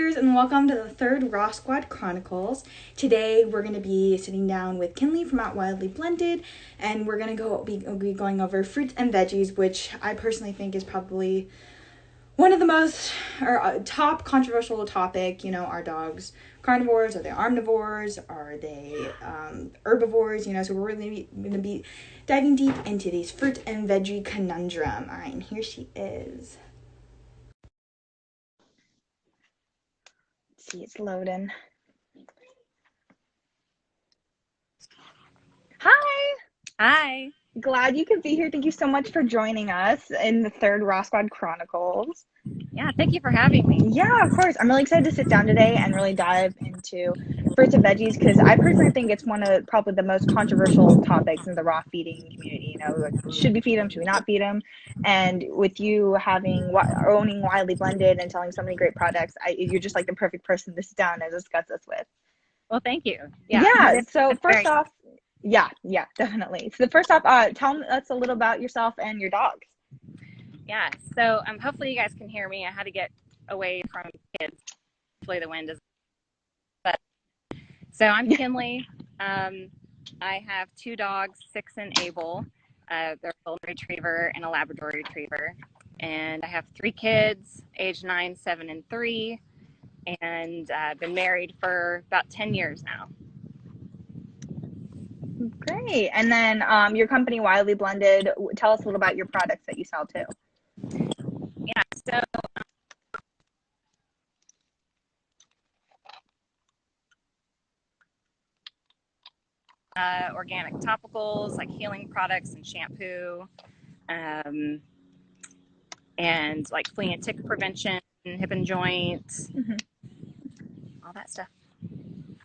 cheers and welcome to the third Raw Squad Chronicles. Today we're going to be sitting down with Kinnlee from Wildly Blended, and we're going to be going over fruits and veggies, which I personally think is probably one of the most top controversial topic. You know, are dogs carnivores? Are they omnivores? Are they herbivores? You know, so we're really going to be diving deep into these fruit and veggie conundrum. All right, and here she is. See, it's loading. Hi. Glad you could be here. Thank you so much for joining us in the third Raw Squad Chronicles. Yeah, thank you for having me. Yeah, of course. I'm really excited to sit down today and really dive into fruits and veggies because I personally think it's one of probably the most controversial topics in the raw feeding community. You know, like, should we feed them? Should we not feed them? And with you owning Wildly Blended and selling so many great products, you're just like the perfect person to sit down and discuss this with. Well, thank you. Yeah. So first off, yeah, definitely. So first off, tell us a little about yourself and your dogs. Yeah. So hopefully you guys can hear me. I had to get away from kids. Hopefully the wind is. But so I'm Kinnlee. I have two dogs, Six and Abel. They're a golden retriever and a Labrador retriever. And I have three kids, age 9, 7, and 3. And I've been married for about 10 years now. Great. And then your company, Wildly Blended, tell us a little about your products that you sell too. Yeah, so organic topicals like healing products and shampoo, and like flea and tick prevention, hip and joint, all that stuff.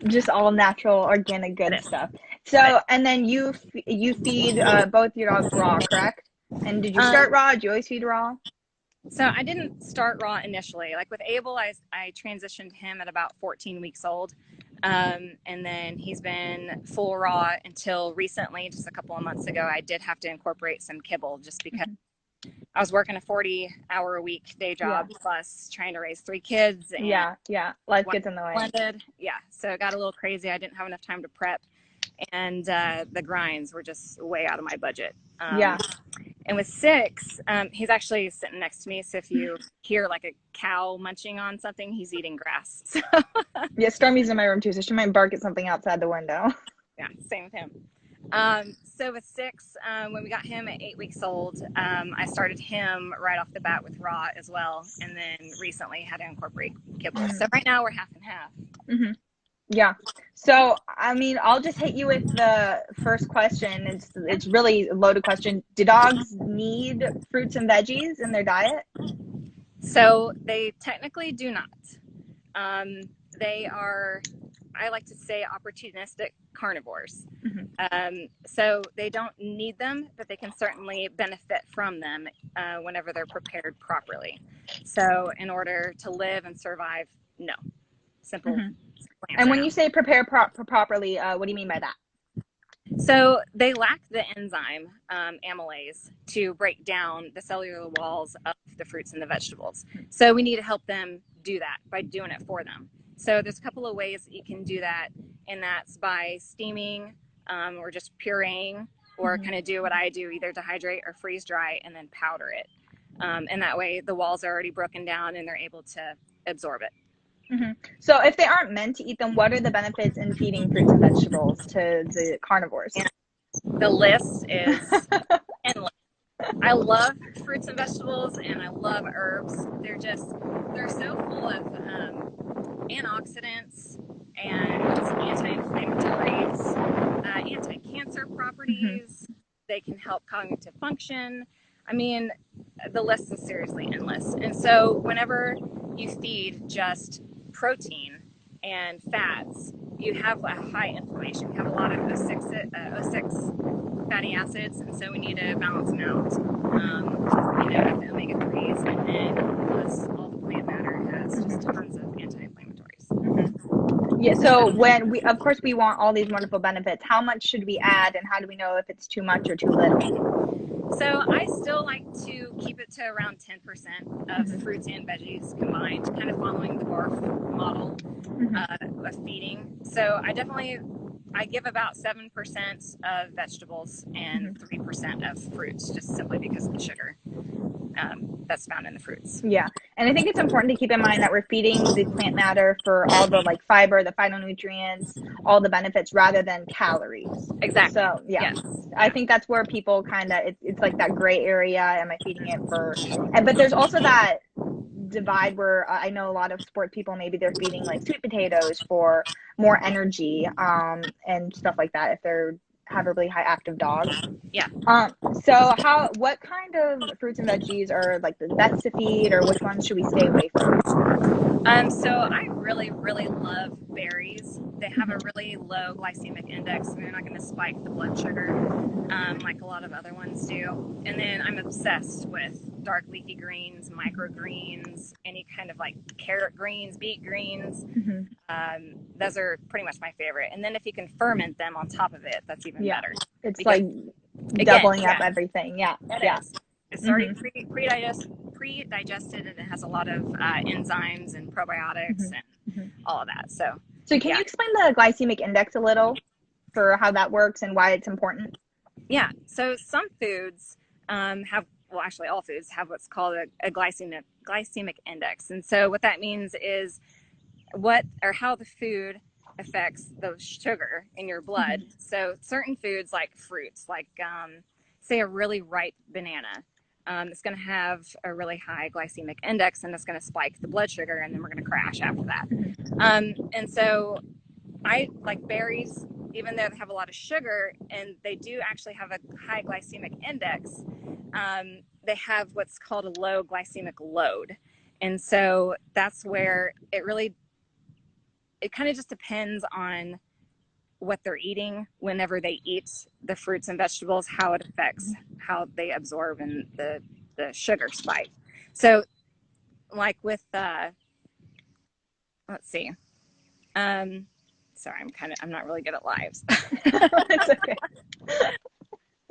Just all natural, organic, good stuff. So, and then you feed both your dogs raw, correct? And did you start raw? Did you always feed raw? So I didn't start raw initially. Like with Abel, I transitioned him at about 14 weeks old. And then he's been full raw until recently, just a couple of months ago. I did have to incorporate some kibble just because I was working a 40-hour-a-week day job plus trying to raise 3 kids. And life gets in the way. Blended. Yeah, so it got a little crazy. I didn't have enough time to prep, and the grinds were just way out of my budget. And with Six, he's actually sitting next to me. So if you hear like a cow munching on something, he's eating grass. So. Yeah, Stormy's in my room too, so she might bark at something outside the window. Yeah, same with him. So with Six, when we got him at 8 weeks old, I started him right off the bat with raw as well, and then recently had to incorporate kibble. So right now we're half and half. Yeah. So, I mean, I'll just hit you with the first question. It's really a loaded question. Do dogs need fruits and veggies in their diet? So they technically do not. They are, I like to say, opportunistic carnivores. So they don't need them, but they can certainly benefit from them whenever they're prepared properly. So in order to live and survive, no. Simple. And when you say prepare properly, what do you mean by that? So they lack the enzyme amylase to break down the cellular walls of the fruits and the vegetables. So we need to help them do that by doing it for them. So there's a couple of ways that you can do that, and that's by steaming or just pureeing, or kind of do what I do, either dehydrate or freeze dry and then powder it. And that way the walls are already broken down and they're able to absorb it. So if they aren't meant to eat them, what are the benefits in feeding fruits and vegetables to the carnivores? And the list is endless. I love fruits and vegetables and I love herbs. They're so full of antioxidants and anti-inflammatories, anti-cancer properties. They can help cognitive function. I mean, the list is seriously endless. And so whenever you feed just protein and fats, you have a high inflammation. You have a lot of O6 fatty acids, and so we need to balance them out. The omega-3s, and then plus all the plant matter has just tons of anti-inflammatories. Yeah, so when we want all these wonderful benefits, how much should we add, and how do we know if it's too much or too little? So I still like to keep it to around 10% of fruits and veggies combined, kind of following the BARF model of feeding. So I give about 7% of vegetables and 3% of fruits, just simply because of the sugar that's found in the fruits. Yeah. And I think it's important to keep in mind that we're feeding the plant matter for all the like fiber, the phytonutrients, all the benefits rather than calories. Exactly. So yeah, yes. I think that's where people kind of, it's like that gray area. Am I feeding it for, but there's also that divide where I know a lot of sport people, maybe they're feeding like sweet potatoes for more energy and stuff like that if they're have a really high active dog. Yeah. So what kind of fruits and veggies are like the best to feed, or which ones should we stay away from? So I really, really love berries. They have a really low glycemic index, and they're not going to spike the blood sugar like a lot of other ones do. And then I'm obsessed with dark leafy greens, microgreens, any kind of like carrot greens, beet greens. Those are pretty much my favorite. And then if you can ferment them on top of it, that's even better. It's because, like doubling up everything. Yeah. Is. It's already pre-digested, and it has a lot of enzymes and probiotics and all of that. So can you explain the glycemic index a little for how that works and why it's important? Yeah. So some foods actually all foods have what's called a glycemic index. And so what that means is how the food affects the sugar in your blood. So certain foods like fruits, like say a really ripe banana, it's going to have a really high glycemic index, and it's going to spike the blood sugar, and then we're going to crash after that. And so I like berries, even though they have a lot of sugar and they do actually have a high glycemic index, they have what's called a low glycemic load. And so that's where it kind of just depends on what they're eating whenever they eat the fruits and vegetables, how it affects how they absorb and the sugar spike. So like with let's see, sorry, I'm not really good at lives. It's okay.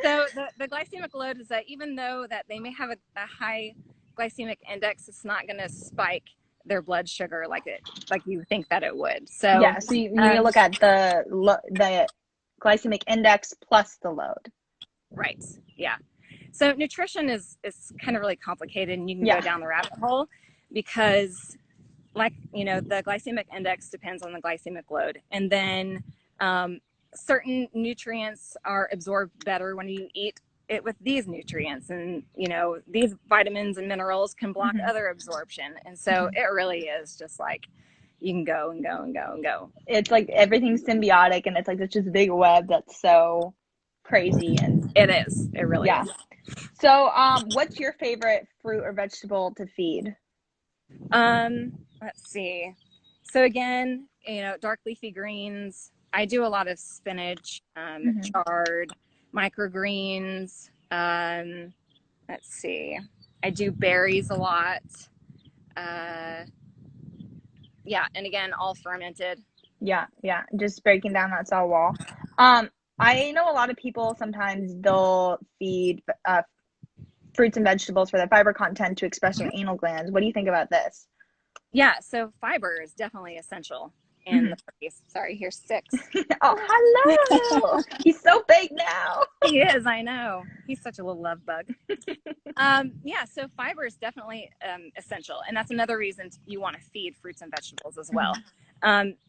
So the glycemic load is that even though that they may have a high glycemic index, it's not going to spike their blood sugar like you think that it would. So yeah, so you need to look at the glycemic index plus the load. Right. Yeah. So nutrition is kind of really complicated, and you can go down the rabbit hole because, like, the glycemic index depends on the glycemic load, and then certain nutrients are absorbed better when you eat it with these nutrients, and these vitamins and minerals can block other absorption. And so it really is just like you can go and go and go and go. It's like everything's symbiotic, and it's like it's just a big web that's so crazy. And it really is. So what's your favorite fruit or vegetable to feed? Let's see. So again, dark leafy greens. I do a lot of spinach, chard, microgreens. Let's see. I do berries a lot. And again, all fermented. Yeah. Just breaking down that cell wall. I know a lot of people sometimes they'll feed fruits and vegetables for their fiber content to express their anal glands. What do you think about this? Yeah, so fiber is definitely essential in the purpose. Sorry, here's 6. Oh, hello. He's so big now. He is, I know. He's such a little love bug. So fiber is definitely essential. And that's another reason you want to feed fruits and vegetables as well.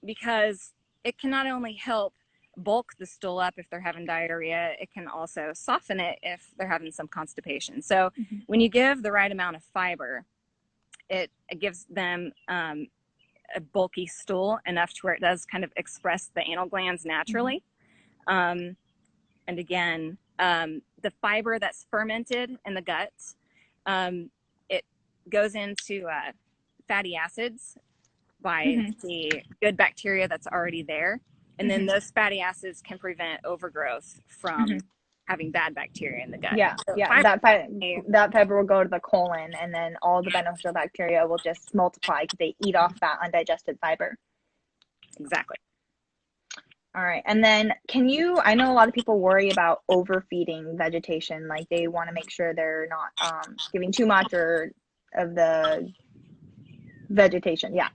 Because it can not only help bulk the stool up if they're having diarrhea, it can also soften it if they're having some constipation. So when you give the right amount of fiber, it gives them a bulky stool enough to where it does kind of express the anal glands naturally. And again, the fiber that's fermented in the gut, it goes into fatty acids by the good bacteria that's already there. And then those fatty acids can prevent overgrowth from having bad bacteria in the gut. So that fiber will go to the colon, and then all the beneficial bacteria will just multiply because they eat off that undigested fiber. Exactly. All right. And then I know a lot of people worry about overfeeding vegetation. Like they want to make sure they're not giving too much or of the vegetation. Yeah.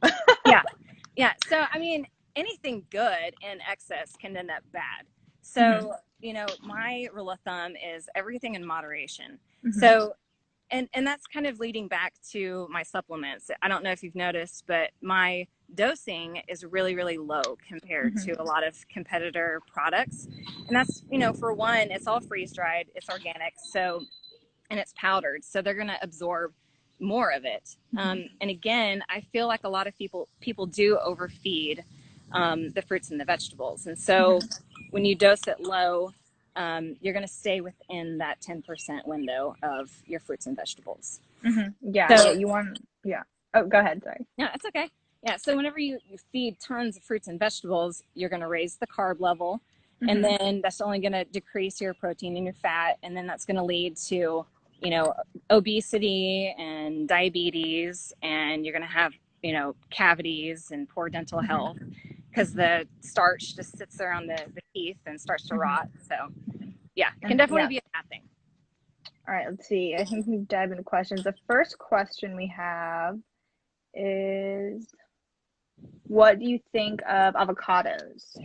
Yeah. So, I mean, anything good in excess can end up bad. So, my rule of thumb is everything in moderation. So, and that's kind of leading back to my supplements. I don't know if you've noticed, but my dosing is really, really low compared to a lot of competitor products. And that's, for one, it's all freeze dried, it's organic. So, and it's powdered. So they're going to absorb more of it. And again, I feel like a lot of people do overfeed the fruits and the vegetables. And so when you dose it low, you're going to stay within that 10% window of your fruits and vegetables. Yeah. So, yeah. Oh, go ahead. Sorry. No, it's okay. Yeah. So whenever you feed tons of fruits and vegetables, you're going to raise the carb level. And then that's only going to decrease your protein and your fat. And then that's going to lead to, obesity and diabetes. And you're going to have, cavities and poor dental health because the starch just sits there on the teeth and starts to rot. So yeah, it can definitely be a bad thing. All right, let's see. I think we dive into questions. The first question we have is, what do you think of avocados?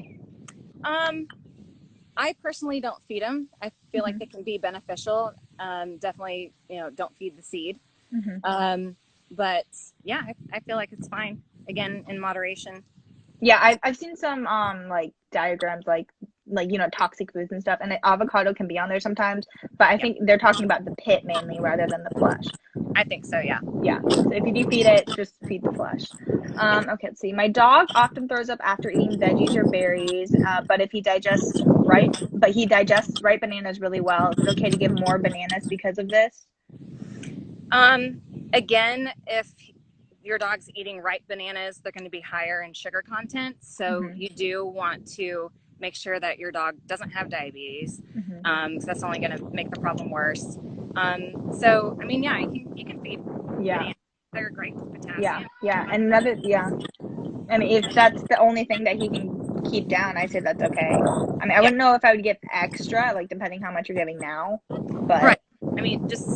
I personally don't feed them. I feel like they can be beneficial. Definitely, don't feed the seed. But yeah, I feel like it's fine. Again, in moderation. Yeah, I've seen some like diagrams like toxic foods and stuff, and avocado can be on there sometimes, but I think they're talking about the pit mainly rather than the flesh. I think so, yeah. Yeah. So if you do feed it, just feed the flesh. Okay, let's see. My dog often throws up after eating veggies or berries, but he digests ripe bananas really well. Is it okay to give more bananas because of this? Again, if your dog's eating ripe bananas, they're going to be higher in sugar content. So you do want to make sure that your dog doesn't have diabetes, because that's only going to make the problem worse. So, I mean, yeah, you can feed bananas. They're great with potassium. Yeah. And I mean, if that's the only thing that he can keep down, I say that's okay. I mean, I wouldn't know if I would give extra, like depending how much you're giving now, but right. I mean, just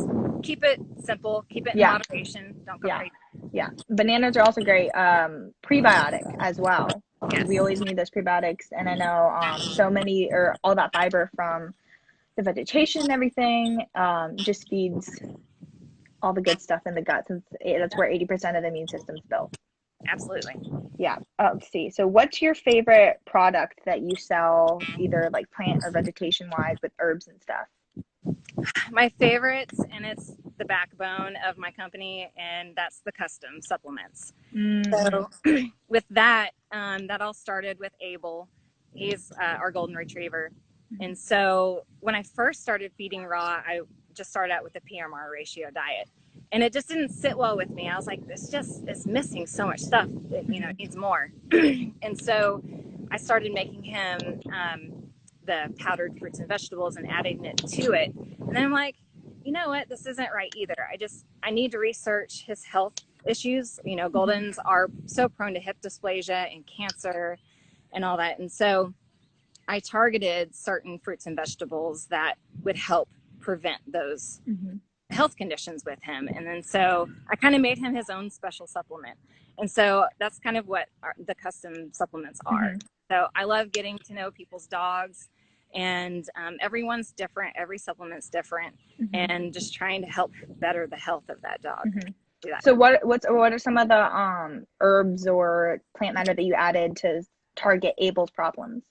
keep it simple, keep it in moderation. Don't go crazy. Yeah. Bananas are also great. Prebiotic as well. Yes. We always need those prebiotics. And I know so many are all about fiber from the vegetation and everything. Just feeds all the good stuff in the gut, since that's where 80% of the immune system's built. Absolutely. Yeah. Let's see. So what's your favorite product that you sell, either like plant or vegetation wise, with herbs and stuff? My favorites, and it's the backbone of my company, and that's the custom supplements. So with that, that all started with Abel. He's our golden retriever. And so when I first started feeding raw, I just started out with the PMR ratio diet. And it just didn't sit well with me. I was like, it's missing so much stuff. It needs more. And so I started making him the powdered fruits and vegetables and adding it to it. And then I'm like, you know what? This isn't right either. I need to research his health issues. Goldens are so prone to hip dysplasia and cancer and all that. And so I targeted certain fruits and vegetables that would help prevent those health conditions with him. And then so I kind of made him his own special supplement. And so that's kind of what the custom supplements are. So I love getting to know people's dogs, and everyone's different. Every supplement's different, and just trying to help better the health of that dog. So what are some of the herbs or plant matter that you added to target Abel's problems?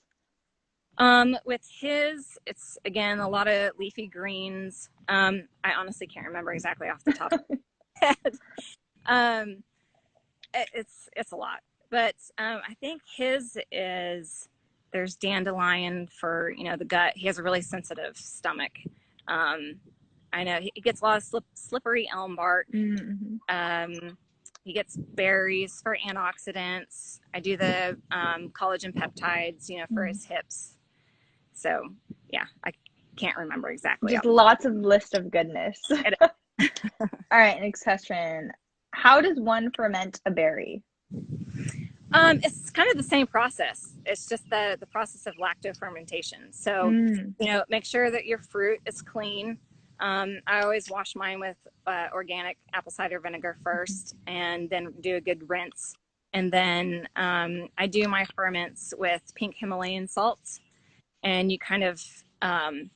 With his, it's again a lot of leafy greens. I honestly can't remember exactly off the top of my head. It's a lot, but I think his is, there's dandelion for the gut. He has a really sensitive stomach. I know he gets a lot of slippery elm bark. He gets berries for antioxidants. I do the collagen peptides, for his hips. So yeah, I can't remember exactly. Just lots of list of goodness. All right, next question. How does one ferment a berry? It's kind of the same process. It's just the process of lactofermentation. So, make sure that your fruit is clean. I always wash mine with organic apple cider vinegar first, and then do a good rinse. And then I do my ferments with pink Himalayan salt. And you I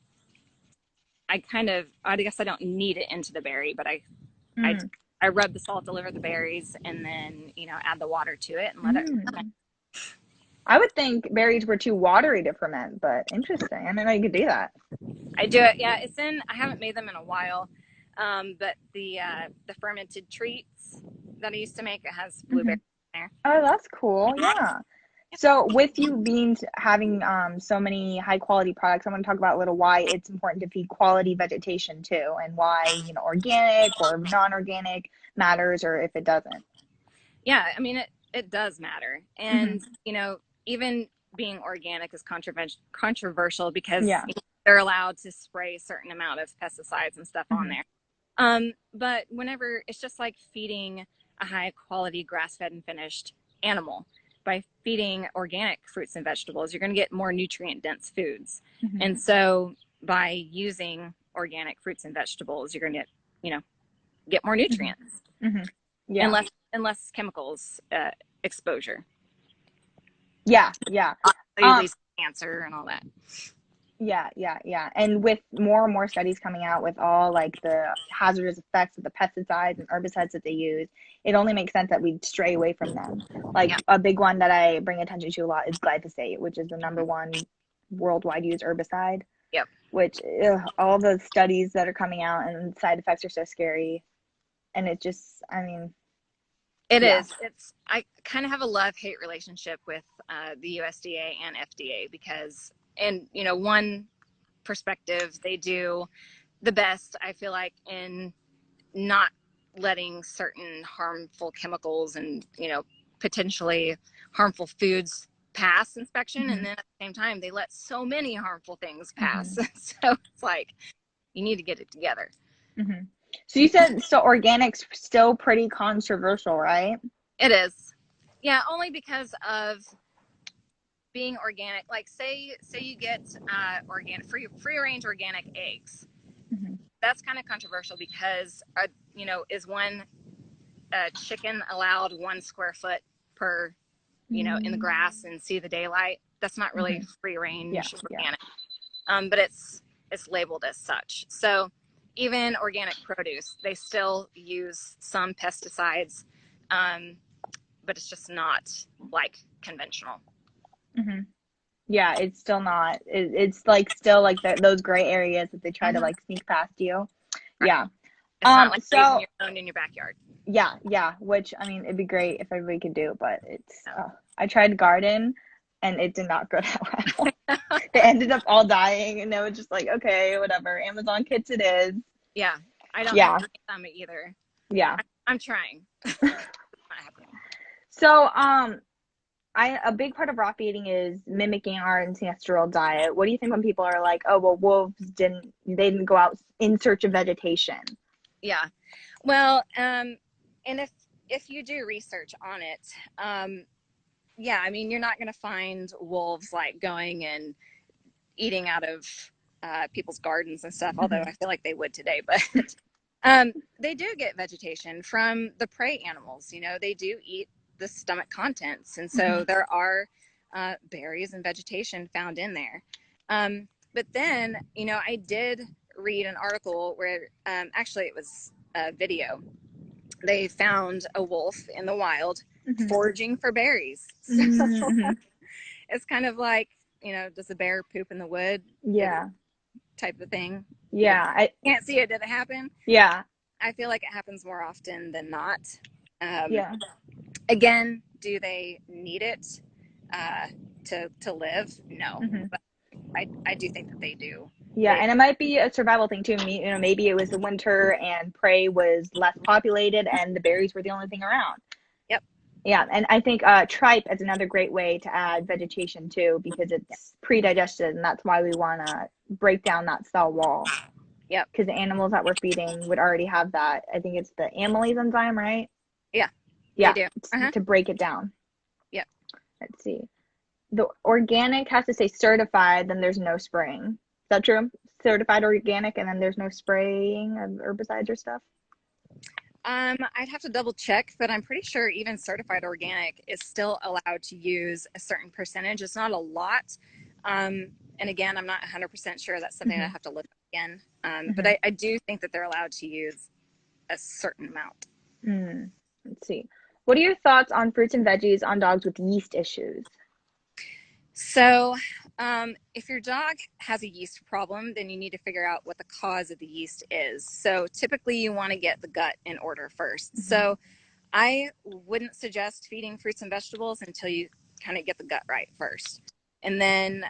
guess I don't knead it into the berry, but I rub the salt all over the berries, and then, add the water to it and let it ferment. I would think berries were too watery to ferment, but interesting. I didn't know you could do that. I do it. Yeah, I haven't made them in a while. But the fermented treats that I used to make, it has blueberries in there. Oh, that's cool. Yeah. So with you having so many high quality products, I want to talk about a little why it's important to feed quality vegetation too, and why, organic or non-organic matters, or if it doesn't. Yeah, it does matter. And, even being organic is controversial because they're allowed to spray a certain amount of pesticides and stuff on there. But whenever, it's just like feeding a high quality grass-fed and finished animal. By feeding organic fruits and vegetables, you're going to get more nutrient dense foods. And so by using organic fruits and vegetables, you're going to get more nutrients and less chemicals exposure. Yeah. Least cancer and all that. Yeah. And with more and more studies coming out with all like the hazardous effects of the pesticides and herbicides that they use, it only makes sense that we stray away from them. Like a big one that I bring attention to a lot is glyphosate, which is the #1 worldwide used herbicide. Yep. Which all the studies that are coming out and side effects are so scary. And it just, it is. I kind of have a love-hate relationship with the USDA and FDA because, one perspective, they do the best, I feel like, in not letting certain harmful chemicals and, potentially harmful foods pass inspection. And then at the same time, they let so many harmful things pass. So it's like, you need to get it together. So you said, organic's still pretty controversial, right? It is. Yeah, only because of being organic. Like say you get organic free range organic eggs. That's kind of controversial because is one chicken allowed 1 square foot per in the grass and see the daylight? That's not really free range organic. But it's labeled as such. So even organic produce, they still use some pesticides, but it's just not like conventional. Yeah, it's still not. It's like still like those gray areas that they try to like sneak past you. Right. Yeah. It's not like raising your own in your backyard. Yeah. Which it'd be great if everybody could do, but it's. I tried garden, and it did not go that well. They ended up all dying, and they were just like, okay, whatever. Amazon kits it is. Yeah, I don't know them either. Yeah, I'm trying. It's not happening. So, a big part of raw feeding is mimicking our ancestral diet. What do you think when people are like, oh, well, wolves didn't go out in search of vegetation? Yeah, well, and if you do research on it, you're not going to find wolves like going and eating out of people's gardens and stuff, although I feel like they would today, but they do get vegetation from the prey animals. They do eat the stomach contents, and so there are berries and vegetation found in there. But then, I did read an article where actually it was a video. They found a wolf in the wild foraging for berries. So it's kind of like, does a bear poop in the wood? Yeah. Type of thing. Yeah. I can't see it. Did it happen? Yeah. I feel like it happens more often than not. Yeah. Again, do they need it to live? No. But I do think that they do. Yeah, and it might be a survival thing too. Maybe it was the winter and prey was less populated and the berries were the only thing around. Yep. Yeah, and I think tripe is another great way to add vegetation too, because it's pre-digested, and that's why we want to break down that cell wall. Yep. Because the animals that we're feeding would already have that. I think it's the amylase enzyme, right? Yeah. Yeah. They do. To break it down. Yep. Let's see. The organic has to say certified, then there's no spraying. Is that true? Certified organic, and then there's no spraying of herbicides or stuff? I'd have to double check, but I'm pretty sure even certified organic is still allowed to use a certain percentage. It's not a lot. And again, I'm not 100% sure. That's something I have to look up again. But I do think that they're allowed to use a certain amount. Let's see. What are your thoughts on fruits and veggies on dogs with yeast issues? So if your dog has a yeast problem, then you need to figure out what the cause of the yeast is. So typically you want to get the gut in order first. So I wouldn't suggest feeding fruits and vegetables until you kind of get the gut right first. And then,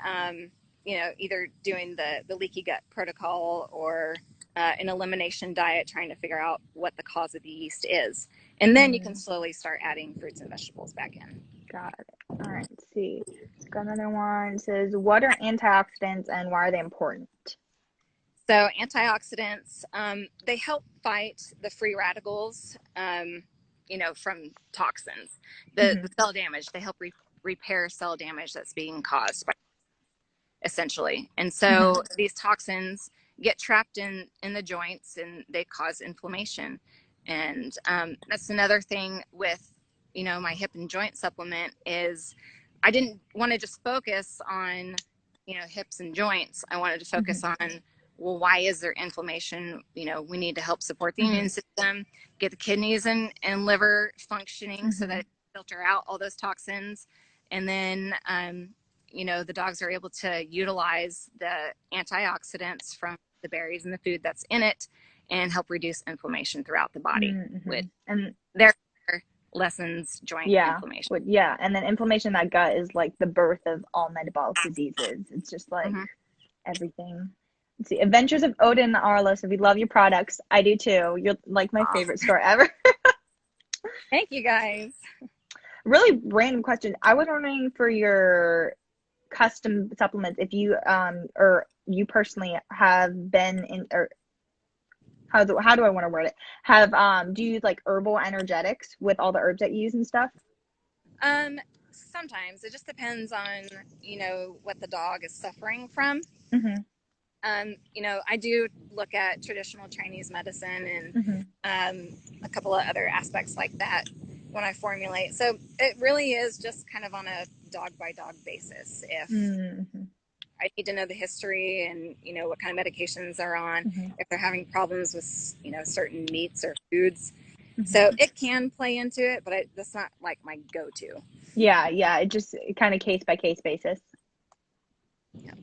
you know, either doing the leaky gut protocol or an elimination diet, trying to figure out what the cause of the yeast is. And then you can slowly start adding fruits and vegetables back in. Got it. All right, let's see. Got another one. It says, what are antioxidants and why are they important? So antioxidants, they help fight the free radicals, you know, from toxins. The cell damage, they help repair cell damage that's being caused by, essentially. And so these toxins get trapped in the joints and they cause inflammation. And that's another thing with, you know, my hip and joint supplement is I didn't want to just focus on, you know, hips and joints. I wanted to focus on, well, why is there inflammation? You know, we need to help support the immune system, get the kidneys and liver functioning so that it filter out all those toxins. And then, you know, the dogs are able to utilize the antioxidants from the berries and the food that's in it and help reduce inflammation throughout the body, which and therefore lessens joint inflammation. And then inflammation in that gut is like the birth of all metabolic diseases. It's just like everything. Let's see. Adventures of Odin are our list. If we love your products, I do too. You're like my favorite store ever. Thank you guys. Really random question. I was wondering for your custom supplements, if you or you personally have been in, or how do I want to word it? Have do you use like herbal energetics with all the herbs that you use and stuff? Sometimes it just depends on, you know, what the dog is suffering from. You know, I do look at traditional Chinese medicine and a couple of other aspects like that when I formulate. So it really is just kind of on a dog by dog basis. If I need to know the history and, you know, what kind of medications they're on, if they're having problems with, you know, certain meats or foods. So it can play into it, but that's not like my go-to. Yeah. It just kind of case by case basis. Yeah.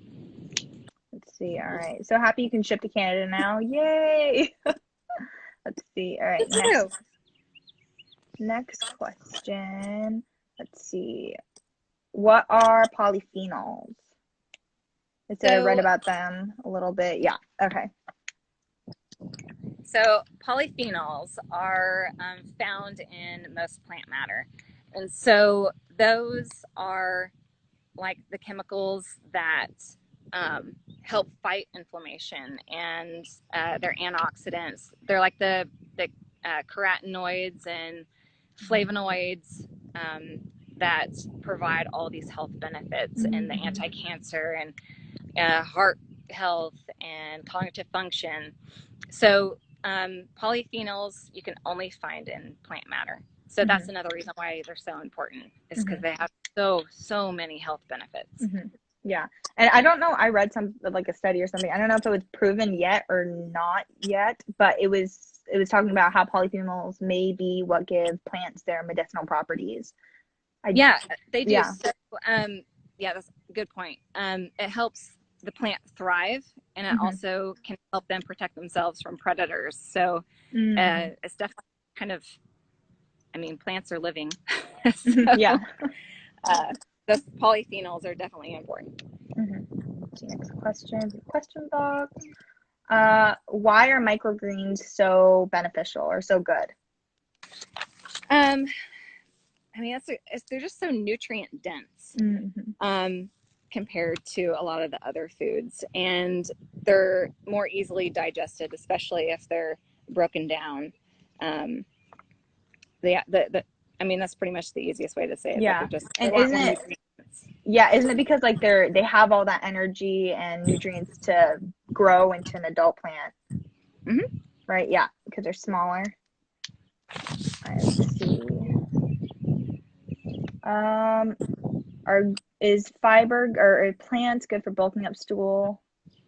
Let's see. All right. So happy you can ship to Canada now. Yay. Let's see. All right. Next question. Let's see. What are polyphenols? I read about them a little bit. Yeah. Okay. So polyphenols are found in most plant matter. And so those are like the chemicals that help fight inflammation, and they're antioxidants. They're like the carotenoids and flavonoids that provide all these health benefits and the anti-cancer and heart health and cognitive function. So polyphenols you can only find in plant matter. So that's another reason why they're so important, is because they have so many health benefits. Yeah. And I don't know, I read some like a study or something. I don't know if it was proven yet or not yet, but it was talking about how polyphenols may be what give plants their medicinal properties. Yeah, they do. Yeah. So, yeah, that's a good point. It helps the plant thrive, and it also can help them protect themselves from predators. So it's definitely kind of, I mean, plants are living. So, the polyphenols are definitely important. Next question box. Why are microgreens so beneficial or so good? I mean, they're just so nutrient dense compared to a lot of the other foods, and they're more easily digested, especially if they're broken down. The I mean, that's pretty much the easiest way to say it. Yeah. But they're just And a lot isn't more it, nutrients. yeah, isn't it because like they have all that energy and nutrients to grow into an adult plant? Mhm. Right? Yeah, because they're smaller. Let's see. Is fiber or are plants good for bulking up stool?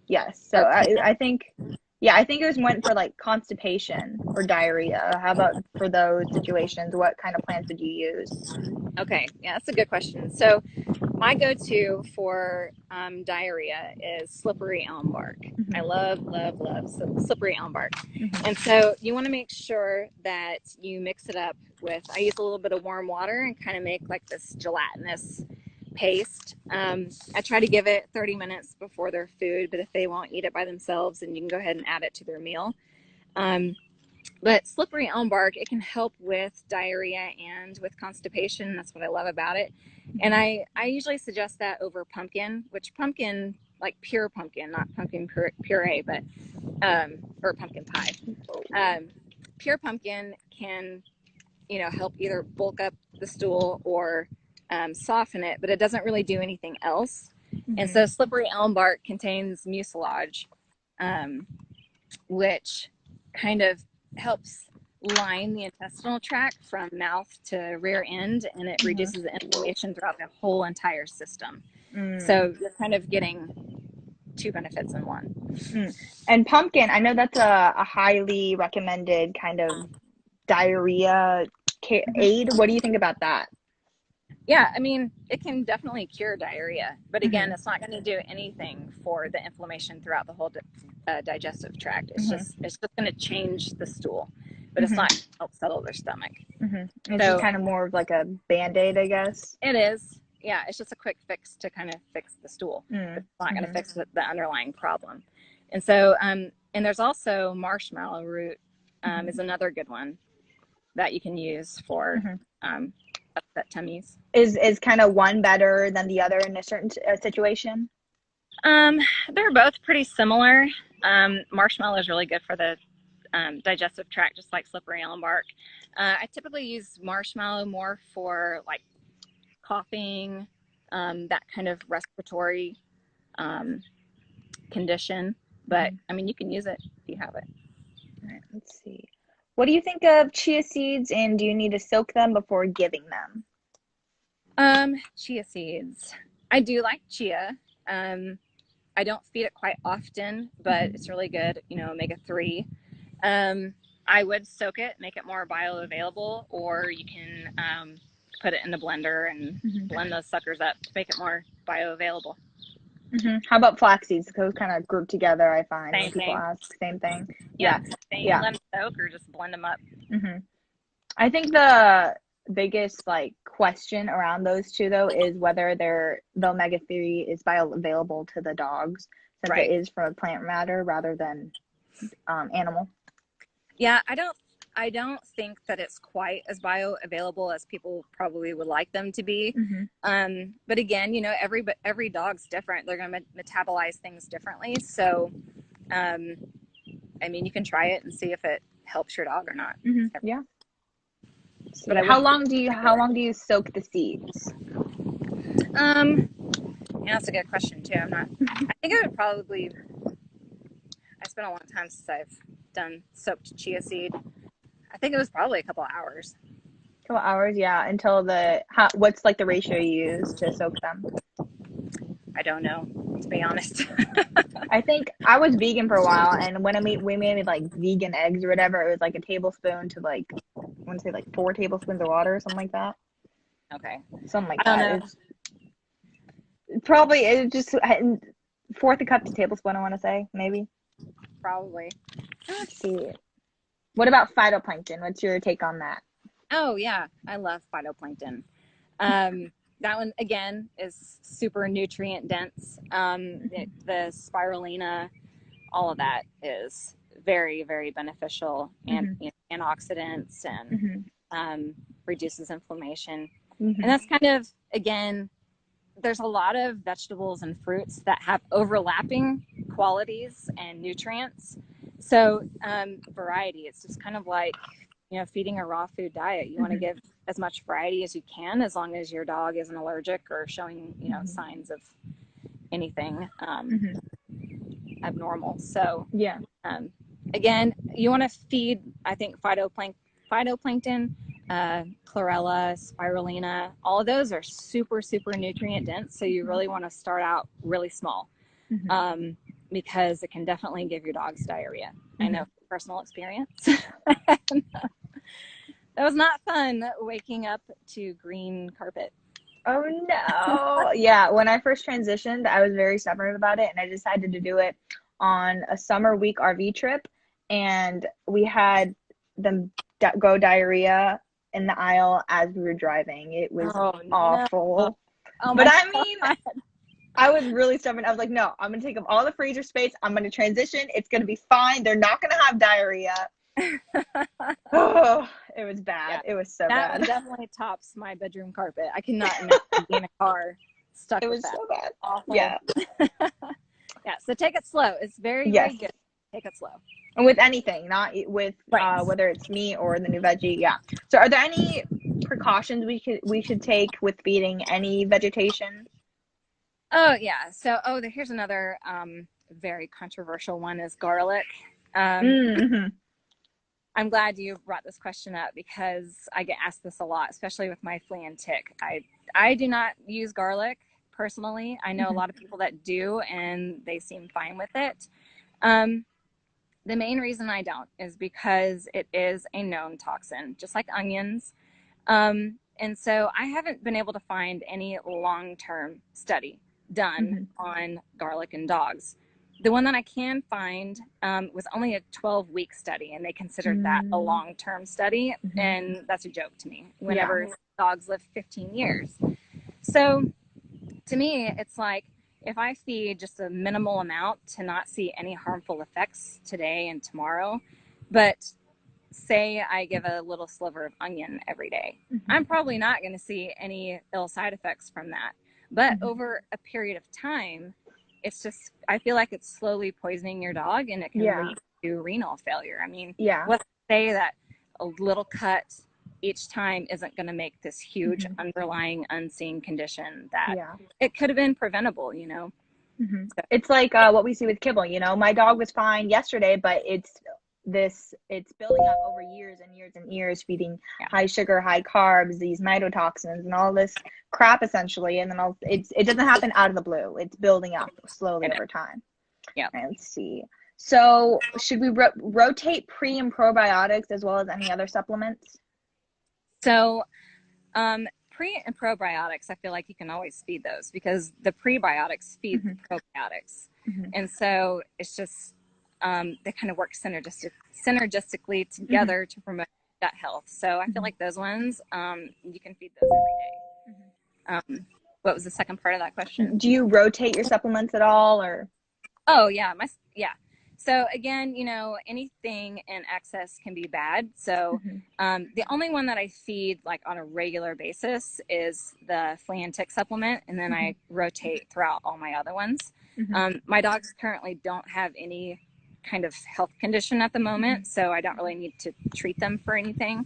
Yes. So I think, yeah, I think it was went for like constipation or diarrhea. How about for those situations? What kind of plants would you use? Okay, yeah, that's a good question. So my go-to for diarrhea is slippery elm bark. Mm-hmm. I love slippery elm bark. Mm-hmm. And so you want to make sure that you mix it up with, I use a little bit of warm water and kind of make like this gelatinous paste. I try to give it 30 minutes before their food, but if they won't eat it by themselves, then you can go ahead and add it to their meal. But slippery elm bark, it can help with diarrhea and with constipation. That's what I love about it. And I usually suggest that over pumpkin, which pumpkin, like pure pumpkin, not pumpkin puree, but, or pumpkin pie. Pure pumpkin can, help either bulk up the stool or soften it, but it doesn't really do anything else. Mm-hmm. And so slippery elm bark contains mucilage, which kind of helps line the intestinal tract from mouth to rear end, and it reduces the inflammation throughout the whole entire system. So you're kind of getting two benefits in one. And pumpkin, I know that's a highly recommended kind of diarrhea aid. What do you think about that? Yeah, I mean, it can definitely cure diarrhea, but again, it's not going to do anything for the inflammation throughout the whole digestive tract. It's just going to change the stool, but it's not going to help settle their stomach. It's just kind of more of like a Band-Aid, I guess. It is. Yeah, it's just a quick fix to kind of fix the stool. It's not going to fix the underlying problem. And so, and there's also marshmallow root is another good one that you can use for upset tummies. Is kind of one better than the other in a certain situation? They're both pretty similar. Marshmallow is really good for the digestive tract, just like slippery elm bark. I typically use marshmallow more for like coughing, that kind of respiratory condition. But I mean, you can use it if you have it. All right, let's see. What do you think of chia seeds, and do you need to soak them before giving them? Chia seeds. I do like chia. I don't feed it quite often, but it's really good, omega-3. I would soak it, make it more bioavailable, or you can put it in the blender and blend those suckers up to make it more bioavailable. How about flax seeds? Those kind of group together, I find. Same when people thing. ask. Same thing. Yeah. Let them soak or just blend them up. I think the biggest question around those two though is whether the omega-3 is bioavailable to the dogs, since it is from a plant matter rather than animal. Yeah, I don't think that it's quite as bioavailable as people probably would like them to be. But again, every dog's different. They're going to metabolize things differently. So, I mean, you can try it and see if it helps your dog or not. Yeah. But how long do you soak the seeds? Yeah, that's a good question too. I think it would probably, it's been a long time since I've done soaked chia seed. I think it was probably a couple of hours. Couple hours, yeah. Until what's the ratio you use to soak them? I don't know, to be honest. I think I was vegan for a while, and when we made vegan eggs or whatever, it was a tablespoon to I want to say 4 tablespoons of water or something like that. Okay. Something like that. It's just fourth a cup to tablespoon, I want to say, maybe. Probably. Let's see. What about phytoplankton? What's your take on that? Oh, yeah. I love phytoplankton. That one, again, is super nutrient dense. The spirulina, all of that is very, very beneficial, and antioxidants, and reduces inflammation. And that's kind of, again, there's a lot of vegetables and fruits that have overlapping qualities and nutrients. So variety, it's just kind of like, feeding a raw food diet. You want to give as much variety as you can, as long as your dog isn't allergic or showing, you know, Mm-hmm. signs of anything Mm-hmm. abnormal. So Yeah. again, you want to feed, I think, phytoplankton, chlorella, spirulina. All of those are super, super nutrient dense. So you really want to start out really small, Mm-hmm. because it can definitely give your dogs diarrhea. Mm-hmm. I know from personal experience. That was not fun waking up to green carpet. Oh no. Yeah, when I first transitioned, I was very stubborn about it, and I decided to do it on a summer week RV trip, and we had them go diarrhea in the aisle as we were driving. It was awful. No. Oh But my I mean, I was really stubborn. I was like, no, I'm going to take up all the freezer space. I'm going to transition. It's going to be fine. They're not going to have diarrhea. Oh, it was bad. Yeah. It was so bad. That definitely tops my bedroom carpet. I cannot imagine being in a car stuck with that. It was so bad. Awful. Yeah. Yeah, so take it slow. It's very, yes. very good. Take it slow. And with anything, not with right. Whether it's meat or the new veggie. Yeah. So are there any precautions we should take with feeding any vegetation? Oh, yeah. So, here's another very controversial one is garlic. Mm-hmm. I'm glad you brought this question up because I get asked this a lot, especially with my flea and tick. I do not use garlic personally. I know a lot of people that do, and they seem fine with it. The main reason I don't is because it is a known toxin, just like onions. And so I haven't been able to find any long-term study done on garlic in dogs. The one that I can find was only a 12-week study, and they considered that a long-term study, and that's a joke to me. Whenever dogs live 15 years. So to me, it's like if I feed just a minimal amount to not see any harmful effects today and tomorrow, but say I give a little sliver of onion every day, I'm probably not going to see any ill side effects from that. But over a period of time, it's just, I feel like it's slowly poisoning your dog, and it can lead to renal failure. I mean, let's say that a little cut each time isn't going to make this huge underlying unseen condition that it could have been preventable, you know? So, it's like what we see with kibble, you know, my dog was fine yesterday, but it's building up over years and years and years, feeding high sugar, high carbs, these mycotoxins and all this crap essentially. And then it doesn't happen out of the blue. It's building up slowly over time. Yeah. Let's see. So should we rotate pre and probiotics as well as any other supplements? So pre and probiotics, I feel like you can always feed those because the prebiotics feed the probiotics. And so it's just, they kind of work synergistically together to promote gut health. So I feel like those ones, you can feed those every day. What was the second part of that question? Do you rotate your supplements at all, or? Oh yeah, So again, you know, anything in excess can be bad. So the only one that I feed like on a regular basis is the flea and tick supplement, and then I rotate throughout all my other ones. My dogs currently don't have any kind of health condition at the moment, so I don't really need to treat them for anything.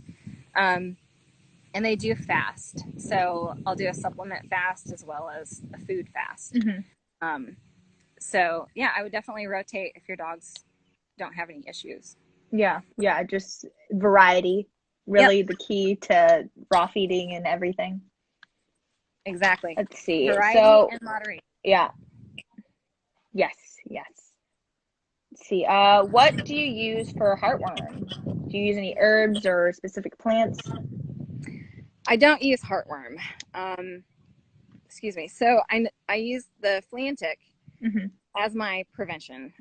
And they do fast, so I'll do a supplement fast as well as a food fast. So yeah, I would definitely rotate if your dogs don't have any issues. Yeah, just variety, really the key to raw feeding and everything. Exactly. Let's see. Variety and moderation. Yeah. Yes. Let's see. What do you use for heartworm? Do you use any herbs or specific plants? I don't use heartworm. Excuse me. So I use the flea and tick as my prevention.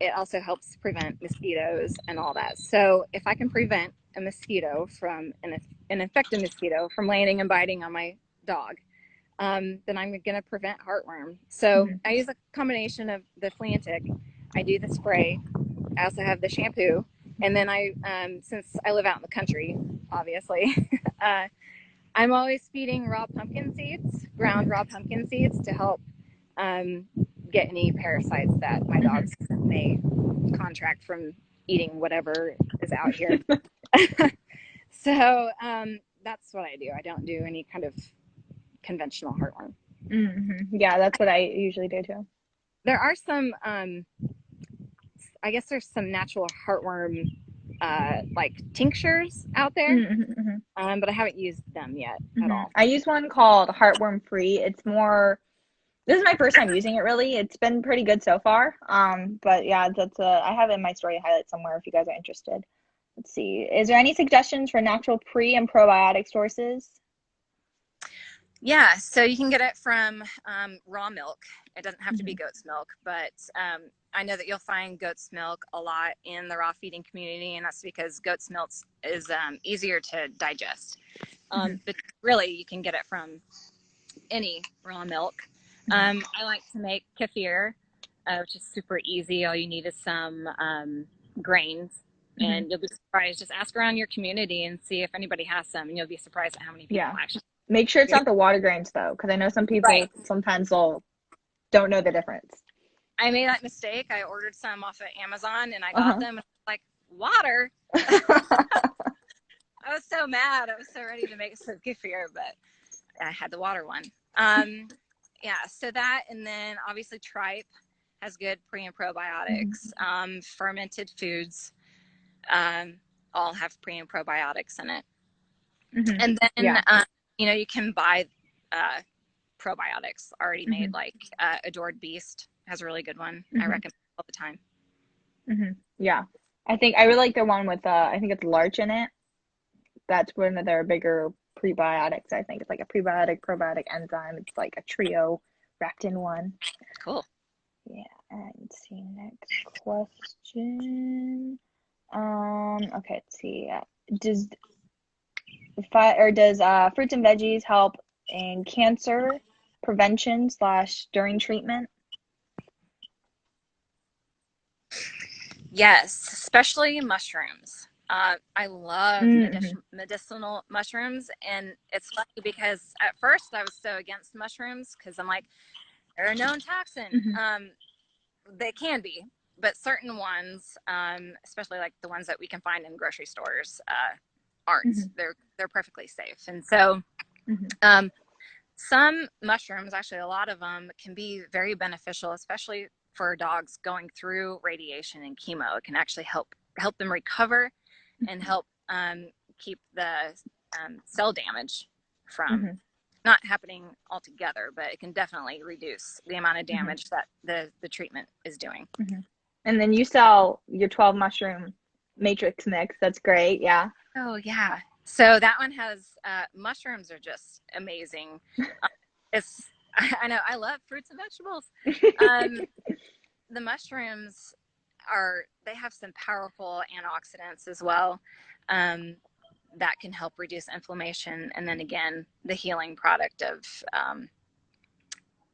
It also helps prevent mosquitoes and all that. So if I can prevent a mosquito from an infected mosquito from landing and biting on my dog, then I'm going to prevent heartworm. So I use a combination of the flea and tick. I do the spray. I also have the shampoo. And then since I live out in the country, obviously, I'm always feeding raw pumpkin seeds, ground raw pumpkin seeds to help get any parasites that my dogs may contract from eating whatever is out here. So that's what I do. I don't do any kind of conventional heartworm. Yeah, that's what I usually do too. There are some, I guess there's some natural heartworm like tinctures out there, but I haven't used them yet at all. I use one called Heartworm Free. It's more, this is my first time using it really. It's been pretty good so far. But yeah, I have it in my story highlight somewhere if you guys are interested. Let's see. Is there any suggestions for natural pre and probiotic sources? Yeah, so you can get it from raw milk. It doesn't have to be goat's milk, but I know that you'll find goat's milk a lot in the raw feeding community, and that's because goat's milk is easier to digest. But really, you can get it from any raw milk. I like to make kefir, which is super easy. All you need is some grains, and you'll be surprised. Just ask around your community and see if anybody has some, and you'll be surprised at how many people actually. Make sure it's not the water grains though, because I know some people sometimes don't know the difference. I made that mistake. I ordered some off of Amazon and I got them and like, water. I was so mad. I was so ready to make some kefir, but I had the water one. Yeah, so that, and then obviously tripe has good pre and probiotics. Fermented foods all have pre and probiotics in it. And then you know, you can buy probiotics already made, like Adored Beast has a really good one. I recommend it all the time. Yeah, I really like the one with I think it's larch in it. That's one of their bigger prebiotics. I think it's like a probiotic enzyme. It's like a trio wrapped in one. Cool. Yeah, and let's see, next question. Okay, let's see. Does fruits and veggies help in cancer prevention / during treatment? Yes, especially mushrooms. I love medicinal mushrooms, and it's funny because at first I was so against mushrooms because I'm like, they're a known toxin. They can be, but certain ones, especially like the ones that we can find in grocery stores, aren't. They're perfectly safe. And so some mushrooms, actually a lot of them, can be very beneficial, especially for dogs going through radiation and chemo. It can actually help them recover and help keep the cell damage from not happening altogether, but it can definitely reduce the amount of damage that the treatment is doing. And then you sell your 12 mushroom matrix mix. That's great. Yeah. Oh yeah. So that one has mushrooms are just amazing. I know I love fruits and vegetables. The mushrooms they have some powerful antioxidants as well that can help reduce inflammation, and then again the healing product of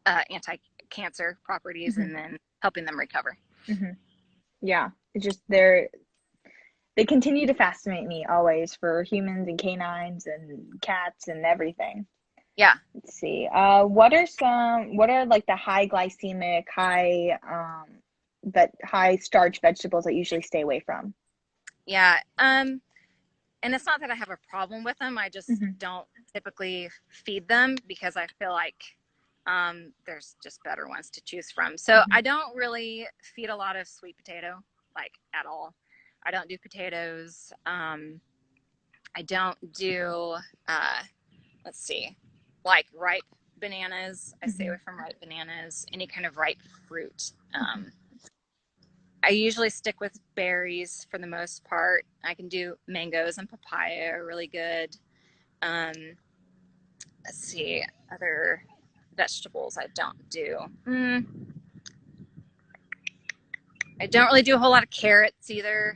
anti-cancer properties, and then helping them recover. Yeah, it's just they continue to fascinate me always, for humans and canines and cats and everything. Yeah. Let's see. What are like the high glycemic, high starch vegetables that you usually stay away from? Yeah. And it's not that I have a problem with them. I just don't typically feed them because I feel like there's just better ones to choose from. So I don't really feed a lot of sweet potato, like at all. I don't do potatoes. I don't do, let's see, like ripe bananas. I stay away from ripe bananas, any kind of ripe fruit. I usually stick with berries for the most part. I can do mangoes and papaya are really good. Let's see, other vegetables I don't do. I don't really do a whole lot of carrots either.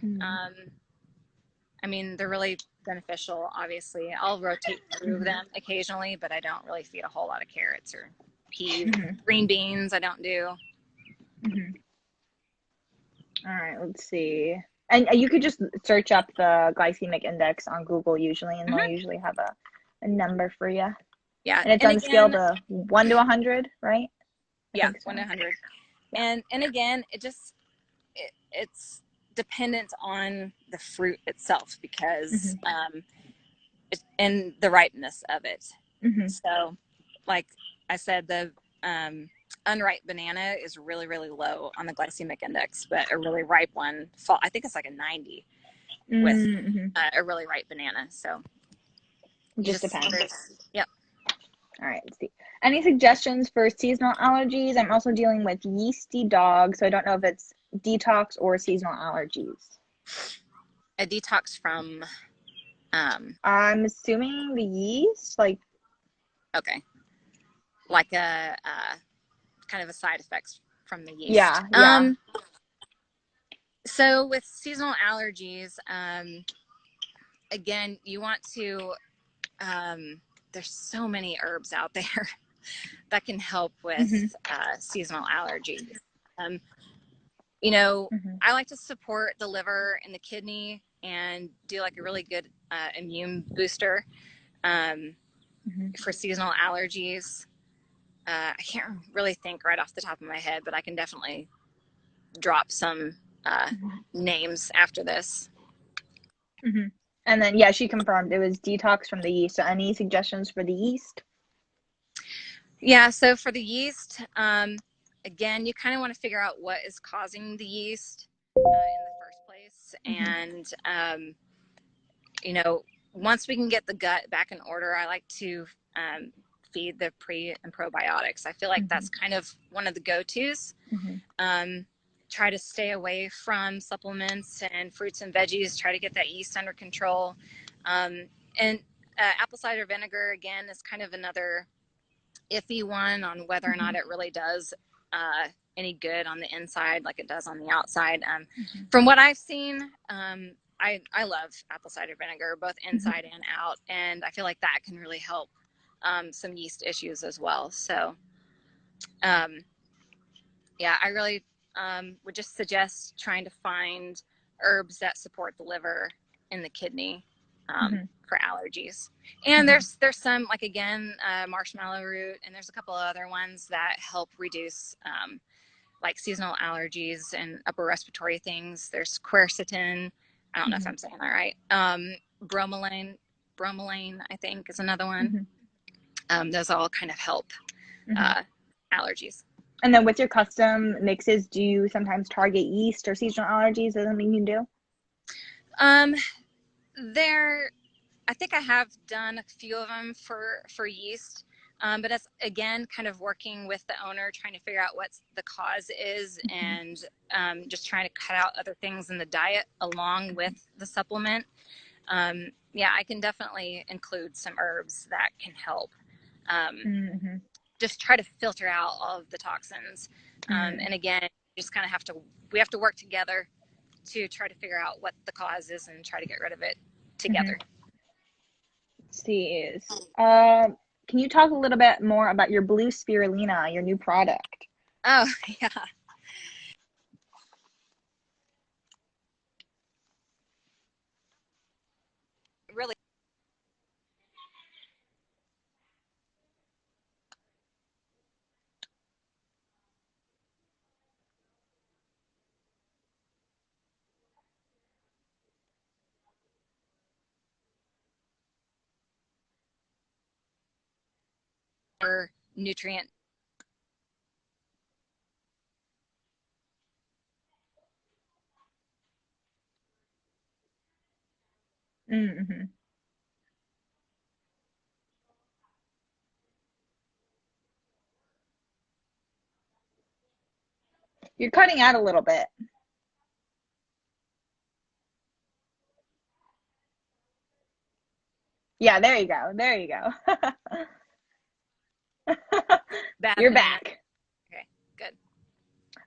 I mean, they're really beneficial, obviously. I'll rotate through them occasionally, but I don't really feed a whole lot of carrots or peas. Green beans I don't do. All right, let's see. And you could just search up the glycemic index on Google usually, and they'll usually have a number for you. Yeah. And it's on a scale to 1 to 100, right? Yeah, 1 to 100. And again, it's dependent on the fruit itself, because and the ripeness of it. Mm-hmm. So, like I said, the unripe banana is really, really low on the glycemic index, but a really ripe one, I think it's like a 90 with a really ripe banana. So just depends. Yep. All right, let's see. Any suggestions for seasonal allergies? I'm also dealing with yeasty dog, so I don't know if it's detox or seasonal allergies. A detox from I'm assuming the yeast, like, okay, like a kind of a side effects from the yeast. Yeah. So with seasonal allergies, again, you want to there's so many herbs out there that can help with seasonal allergies. You know, I like to support the liver and the kidney and do like a really good immune booster for seasonal allergies. I can't really think right off the top of my head, but I can definitely drop some names after this. And then, yeah, she confirmed it was detox from the yeast. So any suggestions for the yeast? Yeah, so for the yeast, again, you kind of want to figure out what is causing the yeast in the first place. And, you know, once we can get the gut back in order, I like to feed the pre and probiotics. I feel like that's kind of one of the go-tos. Try to stay away from supplements and fruits and veggies. Try to get that yeast under control. And apple cider vinegar, again, is kind of another iffy one on whether or not it really does any good on the inside like it does on the outside. From what I've seen, I love apple cider vinegar, both inside and out. And I feel like that can really help some yeast issues as well. So, yeah, I really would just suggest trying to find herbs that support the liver and the kidney for allergies. And there's some, like, again, marshmallow root, and there's a couple of other ones that help reduce like seasonal allergies and upper respiratory things. There's quercetin. I don't know if I'm saying that right. Bromelain, I think, is another one. Those all kind of help allergies. And then with your custom mixes, do you sometimes target yeast or seasonal allergies? Is that something you do? I think I have done a few of them for yeast, but that's, again, kind of working with the owner, trying to figure out what the cause is, and just trying to cut out other things in the diet along with the supplement. Yeah, I can definitely include some herbs that can help. Just try to filter out all of the toxins. And again, just kind of we have to work together to try to figure out what the cause is and try to get rid of it together. Let's see. Can you talk a little bit more about your blue spirulina, your new product? Oh, yeah. Really. Nutrient. You're cutting out a little bit. Yeah, there you go. There you go. You're back. Okay, good.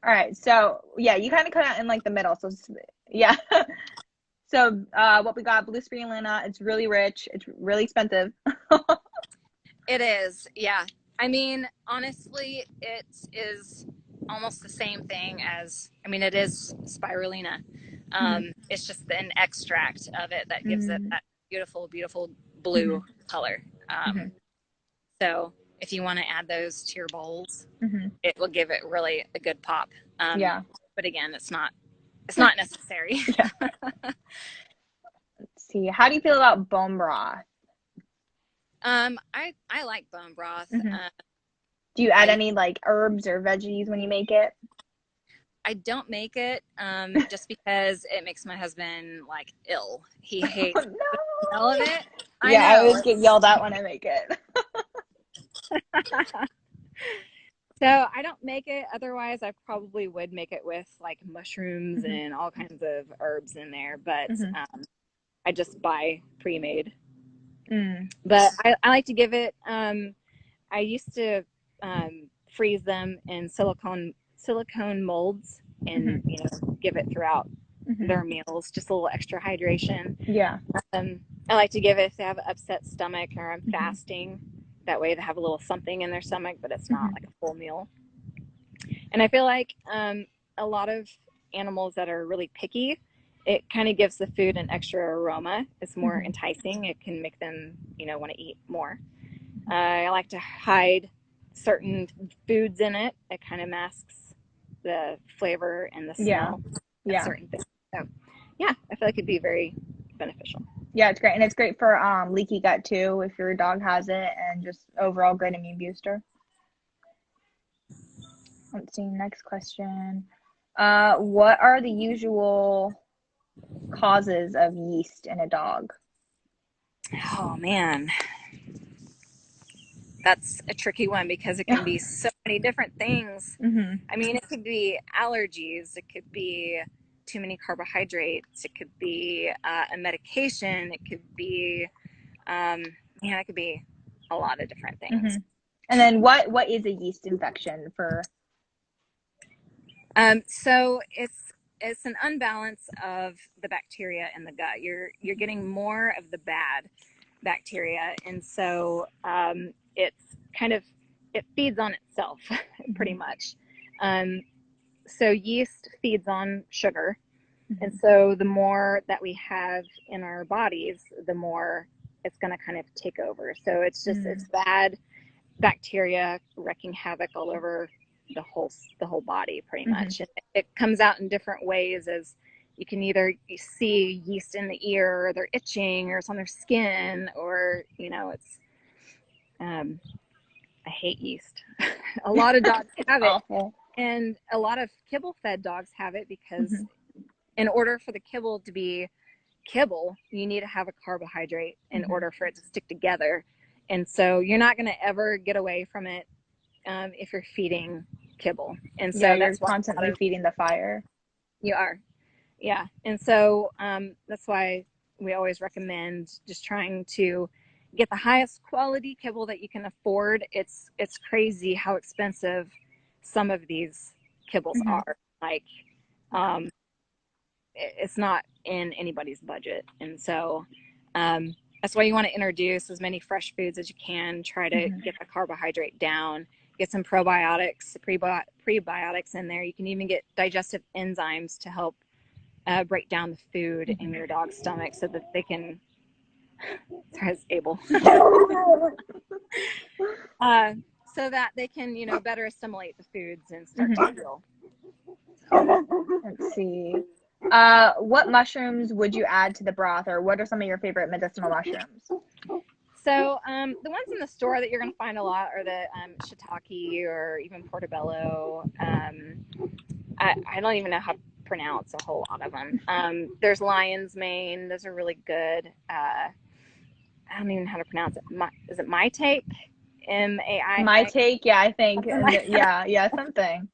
All right. So, yeah, you kind of cut out in like the middle. So, yeah. So, what we got, blue spirulina, it's really rich. It's really expensive. It is. Yeah. I mean, honestly, it is almost the same thing as, it is spirulina. It's just an extract of it that gives it that beautiful, beautiful blue color. So if you want to add those to your bowls, it will give it really a good pop. Yeah. But again, it's not necessary. Yeah. Let's see. How do you feel about bone broth? I like bone broth. Do you add any like herbs or veggies when you make it? I don't make it just because it makes my husband like ill. He hates No. the smell of it. Yeah, I I always get yelled at when I make it. So I don't make it. Otherwise, I probably would make it with like mushrooms and all kinds of herbs in there. But I just buy pre-made. But I like to give it. I used to freeze them in silicone molds and give it throughout their meals, just a little extra hydration. Yeah. I like to give it if they have an upset stomach or I'm fasting. That way they have a little something in their stomach, but it's not like a full meal. And I feel like a lot of animals that are really picky, it kind of gives the food an extra aroma. It's more enticing. It can make them, want to eat more. I like to hide certain foods in it. It kind of masks the flavor and the smell of certain things. So, yeah, I feel like it'd be very beneficial. Yeah, it's great. And it's great for leaky gut too, if your dog has it, and just overall great immune booster. Let's see, next question. What are the usual causes of yeast in a dog? Oh, man. That's a tricky one because it can be so many different things. I mean, it could be allergies. It could be too many carbohydrates. It could be a medication. It could be, it could be a lot of different things. And then what is a yeast infection for? So it's an unbalance of the bacteria in the gut. You're getting more of the bad bacteria, and so it feeds on itself pretty much. So yeast feeds on sugar, and so the more that we have in our bodies, the more it's going to kind of take over. So it's bad bacteria wreaking havoc all over the whole body pretty much. And it comes out in different ways, as you can either see yeast in the ear, or they're itching, or it's on their skin, or it's I hate yeast. A lot of dogs have it. Awful. And a lot of kibble fed dogs have it because in order for the kibble to be kibble, you need to have a carbohydrate in order for it to stick together. And so you're not going to ever get away from it if you're feeding kibble. And so you're constantly feeding the fire. You are. Yeah. And so that's why we always recommend just trying to get the highest quality kibble that you can afford. It's crazy how expensive some of these kibbles are. Like, it's not in anybody's budget. And so that's why you want to introduce as many fresh foods as you can. Try to get the carbohydrate down, get some probiotics, prebiotics in there. You can even get digestive enzymes to help break down the food in your dog's stomach so that they can so that they can better assimilate the foods and start to heal. Let's see. What mushrooms would you add to the broth, or what are some of your favorite medicinal mushrooms? So the ones in the store that you're going to find a lot are the shiitake or even portobello. I don't even know how to pronounce a whole lot of them. There's lion's mane. Those are really good. I don't even know how to pronounce it. Is it 𝗪𝗁𝗁𝗁𝗁? M-A-I? 𝗪𝗁𝗁𝗁, yeah, I think. Yeah, something.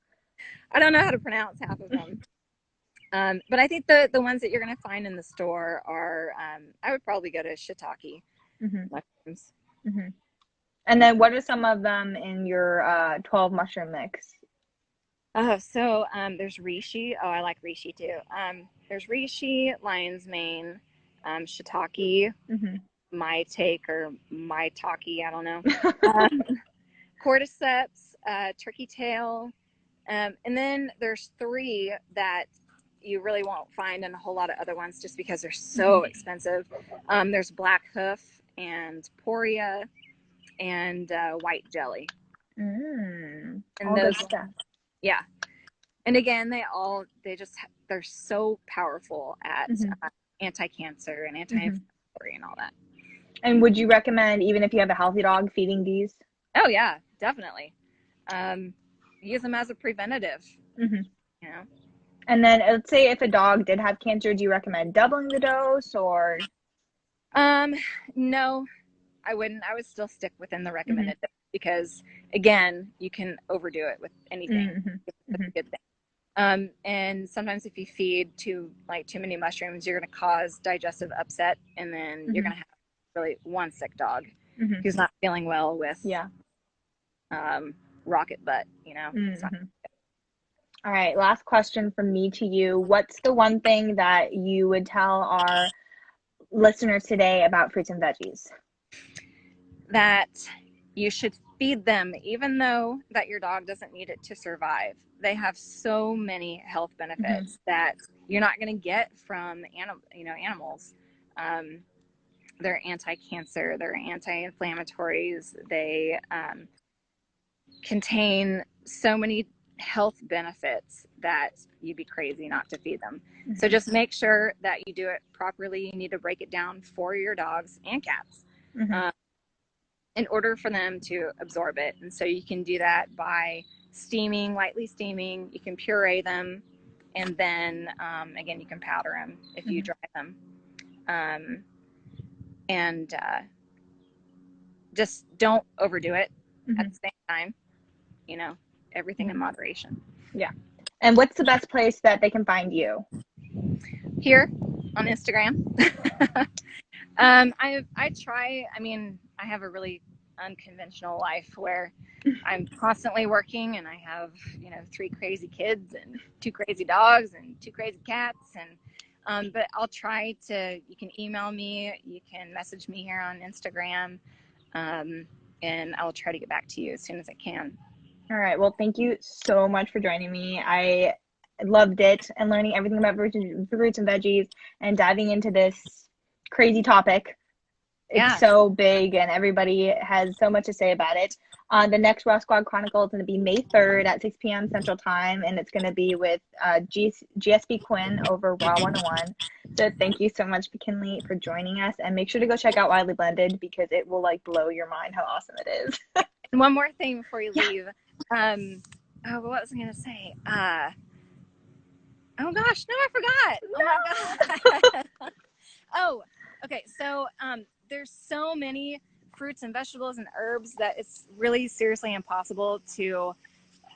I don't know how to pronounce half of them. But I think the ones that you're going to find in the store are, I would probably go to shiitake mushrooms. And then what are some of them in your 12 mushroom mix? So there's reishi. Oh, I like reishi too. There's reishi, lion's mane, shiitake, 𝗪𝗁𝗁𝗁𝗁 or 𝗪𝗁𝗁𝗁, I don't know. Cordyceps, turkey tail, and then there's 3 that you really won't find in a whole lot of other ones just because they're so expensive. There's black hoof and poria and white jelly. And all those stuff. Yeah. And again, they're so powerful at anti-cancer and anti-inflammatory and all that. And would you recommend, even if you have a healthy dog, feeding these? Oh yeah, definitely. Use them as a preventative. Mm-hmm. You know. And then let's say if a dog did have cancer, do you recommend doubling the dose or? No, I wouldn't. I would still stick within the recommended dose because, again, you can overdo it with anything. Mm-hmm. That's a good thing. And sometimes if you feed too many mushrooms, you're going to cause digestive upset, and then you're going to have really one sick dog who's not feeling well with rocket butt, you know. All right, last question from me to you. What's the one thing that you would tell our listeners today about fruits and veggies? That you should feed them, even though that your dog doesn't need it to survive. They have so many health benefits that you're not going to get from animals. They're anti-cancer, they're anti-inflammatories, they contain so many health benefits that you'd be crazy not to feed them. So just make sure that you do it properly. You need to break it down for your dogs and cats in order for them to absorb it. And so you can do that by lightly steaming. You can puree them, and then again, you can powder them if you dry them. And just don't overdo it at the same time. You know, everything in moderation. Yeah. And what's the best place that they can find you? Here on Instagram. I have a really unconventional life where I'm constantly working, and I have 3 crazy kids and 2 crazy dogs and 2 crazy cats, and but I'll try to. You can email me, you can message me here on Instagram, and I will try to get back to you as soon as I can. All right. Well, thank you so much for joining me. I loved it, and learning everything about fruits and veggies and diving into this crazy topic. It's so big, and everybody has so much to say about it. The next Raw Squad Chronicle is going to be May 3rd at 6 p.m. Central Time, and it's going to be with GSP Quinn over Raw 101. So thank you so much, Kinnlee, for joining us, and make sure to go check out Widely Blended because it will blow your mind how awesome it is. And one more thing before you leave. What was I going to say? Oh gosh, no, I forgot. No. Oh my God. Oh, okay. So there's so many fruits and vegetables and herbs that it's really seriously impossible to